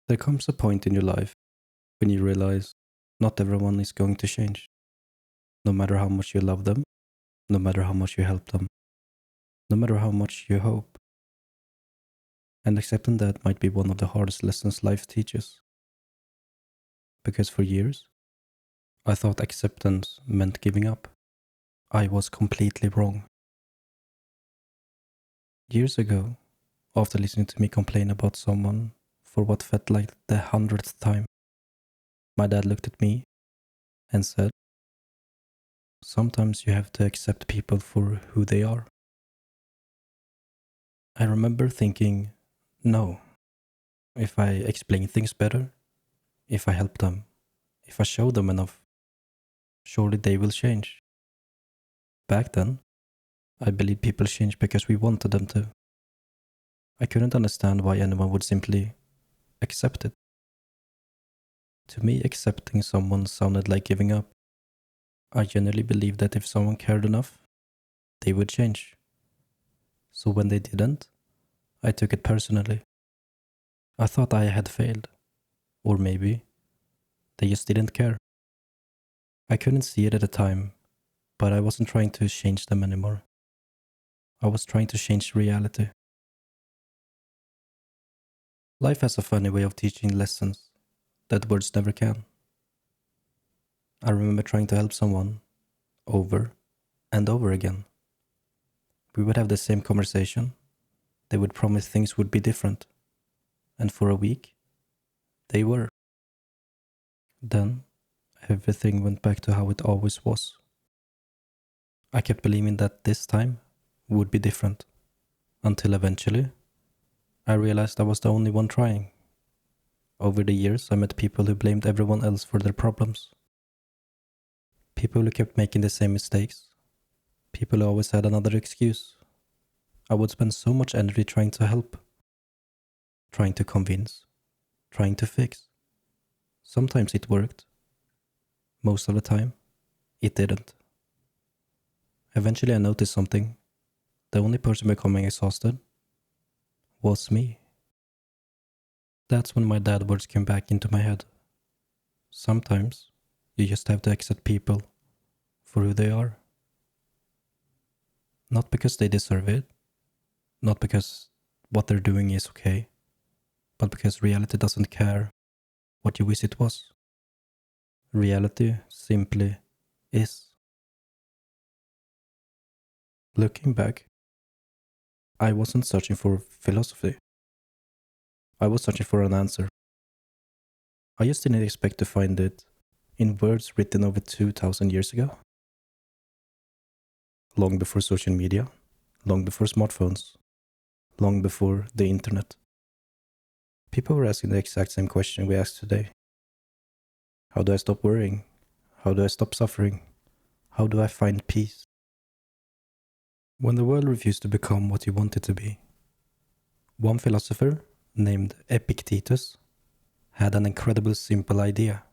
There comes a point in your life when you realize not everyone is going to change, no matter how much you love them, no matter how much you help them, no matter how much you hope. And accepting that might be one of the hardest lessons life teaches. Because for years, I thought acceptance meant giving up. I was completely wrong. Years ago, after listening to me complain about someone for what felt like the 100th time, my dad looked at me and said, "Sometimes you have to accept people for who they are." I remember thinking, no, if I explain things better, if I help them, if I show them enough, surely they will change. Back then, I believed people change because we wanted them to. I couldn't understand why anyone would simply accept it. To me, accepting someone sounded like giving up. I genuinely believed that if someone cared enough, they would change. So when they didn't, I took it personally. I thought I had failed. Or maybe they just didn't care. I couldn't see it at the time, but I wasn't trying to change them anymore. I was trying to change reality. Life has a funny way of teaching lessons that words never can. I remember trying to help someone over and over again. We would have the same conversation. They would promise things would be different. And for a week, they were. Then, everything went back to how it always was. I kept believing that this time would be different. Until eventually, I realized I was the only one trying. Over the years, I met people who blamed everyone else for their problems. People who kept making the same mistakes. People who always had another excuse. I would spend so much energy trying to help, trying to convince, trying to fix. Sometimes it worked. Most of the time, it didn't. Eventually, I noticed something. The only person becoming exhausted was me. That's when my dad words came back into my head. Sometimes, you just have to accept people for who they are. Not because they deserve it, not because what they're doing is okay, but because reality doesn't care what you wish it was. Reality simply is. Looking back, I wasn't searching for philosophy. I was searching for an answer. I just didn't expect to find it in words written over 2,000 years ago. Long before social media, long before smartphones, long before the internet. People were asking the exact same question we ask today. How do I stop worrying? How do I stop suffering? How do I find peace? When the world refused to become what you want it to be, one philosopher named Epictetus had an incredibly simple idea.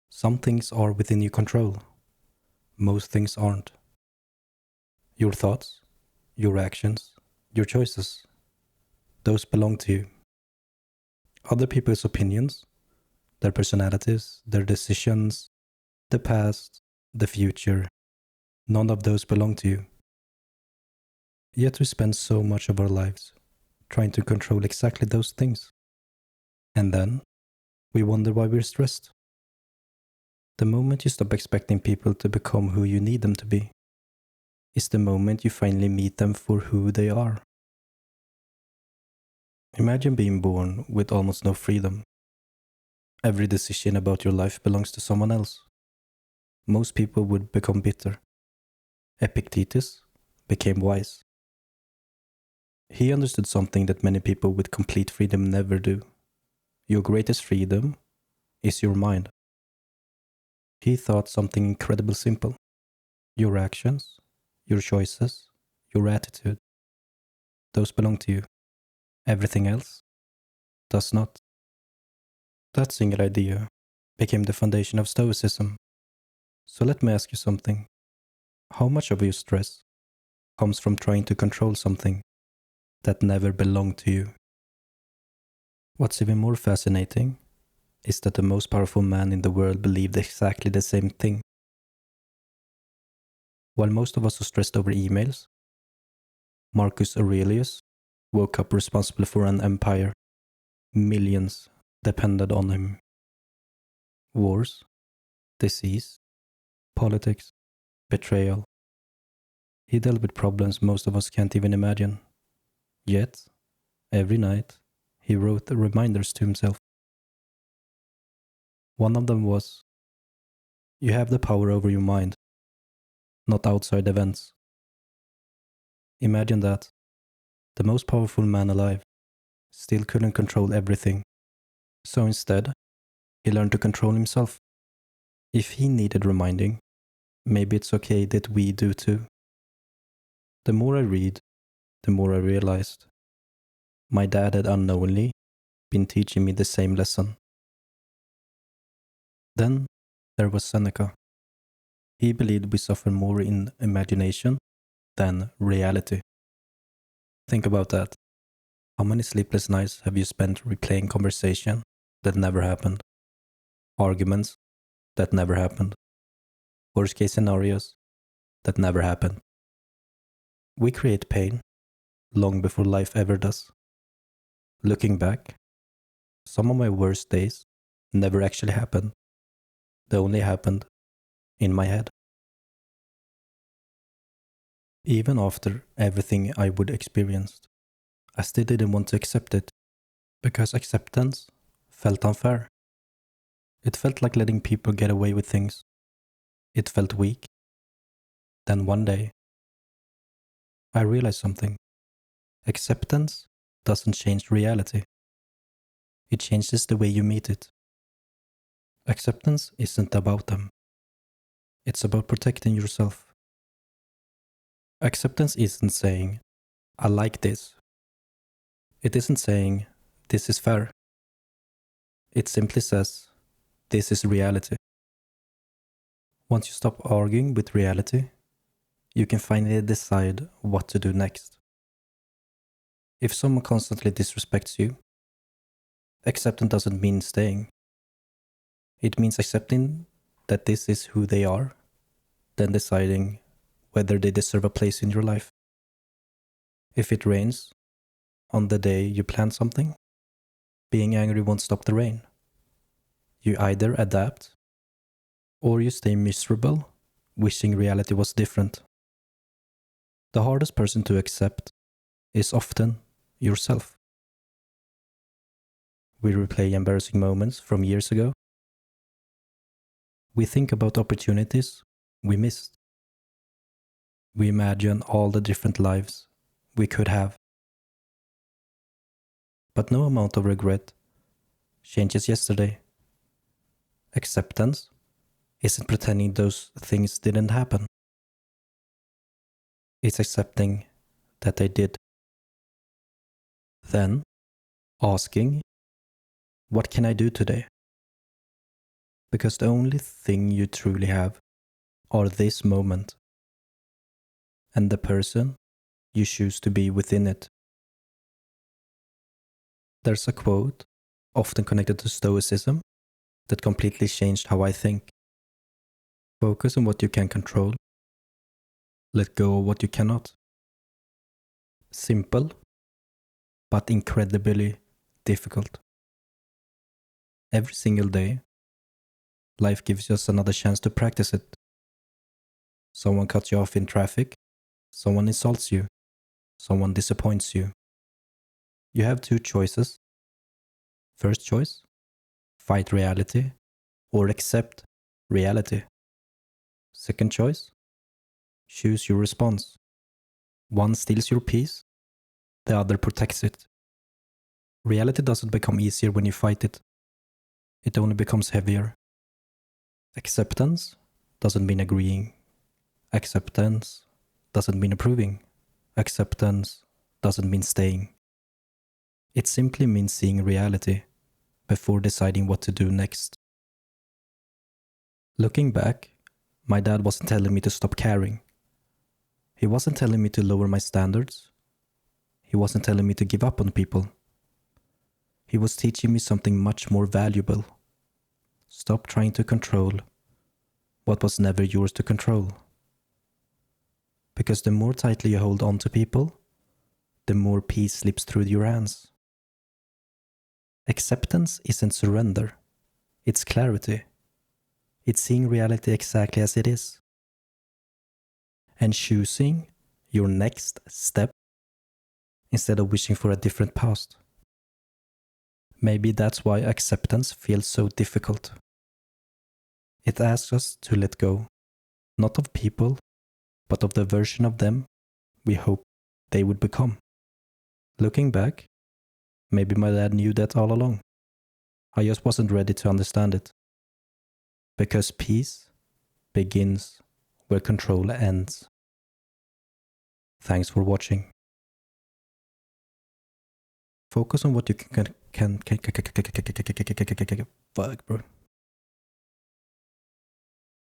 Some things are within your control. Most things aren't. Your thoughts, your actions, your choices, those belong to you. Other people's opinions, their personalities, their decisions, the past, the future, none of those belong to you. Yet we spend so much of our lives trying to control exactly those things. And then we wonder why we're stressed. The moment you stop expecting people to become who you need them to be is the moment you finally meet them for who they are. Imagine being born with almost no freedom. Every decision about your life belongs to someone else. Most people would become bitter. Epictetus became wise. He understood something that many people with complete freedom never do. Your greatest freedom is your mind. He thought something incredibly simple. Your actions, your choices, your attitude, those belong to you. Everything else does not. That single idea became the foundation of Stoicism. So let me ask you something. How much of your stress comes from trying to control something that never belonged to you? What's even more fascinating is that the most powerful man in the world believed exactly the same thing. While most of us are stressed over emails, Marcus Aurelius woke up responsible for an empire. Millions depended on him. Wars, disease, politics, betrayal. He dealt with problems most of us can't even imagine. Yet, every night, he wrote reminders to himself. One of them was, "You have the power over your mind, not outside events." Imagine that. The most powerful man alive still couldn't control everything. So instead, he learned to control himself. If he needed reminding, maybe it's okay that we do too. The more I read, the more I realized my dad had unknowingly been teaching me the same lesson. Then there was Seneca. He believed we suffer more in imagination than reality. Think about that. How many sleepless nights have you spent replaying conversation that never happened? Arguments that never happened? Worst case scenarios that never happened? We create pain long before life ever does. Looking back, some of my worst days never actually happened. They only happened in my head. Even after everything I would experienced, I still didn't want to accept it, because acceptance felt unfair. It felt like letting people get away with things. It felt weak. Then one day, I realized something. Acceptance doesn't change reality. It changes the way you meet it. Acceptance isn't about them. It's about protecting yourself. Acceptance isn't saying, "I like this." It isn't saying, "This is fair." It simply says, "This is reality." Once you stop arguing with reality, you can finally decide what to do next. If someone constantly disrespects you, acceptance doesn't mean staying. It means accepting that this is who they are, then deciding whether they deserve a place in your life. If it rains on the day you plan something, being angry won't stop the rain. You either adapt or you stay miserable, wishing reality was different. The hardest person to accept is often yourself. We replay embarrassing moments from years ago. We think about opportunities we missed. We imagine all the different lives we could have. But no amount of regret changes yesterday. Acceptance isn't pretending those things didn't happen. It's accepting that they did. Then asking, what can I do today? Because the only thing you truly have are this moment and the person you choose to be within it. There's a quote, often connected to Stoicism, that completely changed how I think. Focus on what you can control. Let go of what you cannot. Simple, but incredibly difficult. Every single day, life gives us another chance to practice it. Someone cuts you off in traffic. Someone insults you. Someone disappoints you. You have two choices. First choice, fight reality or accept reality. Second choice, choose your response. One steals your peace, the other protects it. Reality doesn't become easier when you fight it. It only becomes heavier. Acceptance doesn't mean agreeing. Acceptance doesn't mean approving. Acceptance doesn't mean staying. It simply means seeing reality before deciding what to do next. Looking back, my dad wasn't telling me to stop caring. He wasn't telling me to lower my standards. He wasn't telling me to give up on people. He was teaching me something much more valuable. Stop trying to control what was never yours to control. Because the more tightly you hold on to people, the more peace slips through your hands. Acceptance isn't surrender, it's clarity. It's seeing reality exactly as it is. And choosing your next step instead of wishing for a different past. Maybe that's why acceptance feels so difficult. It asks us to let go, not of people, but of the version of them we hope they would become. Looking back, maybe my dad knew that all along. I just wasn't ready to understand it. Because peace begins where control ends. Thanks for watching. Focus on what you can fuck, bro.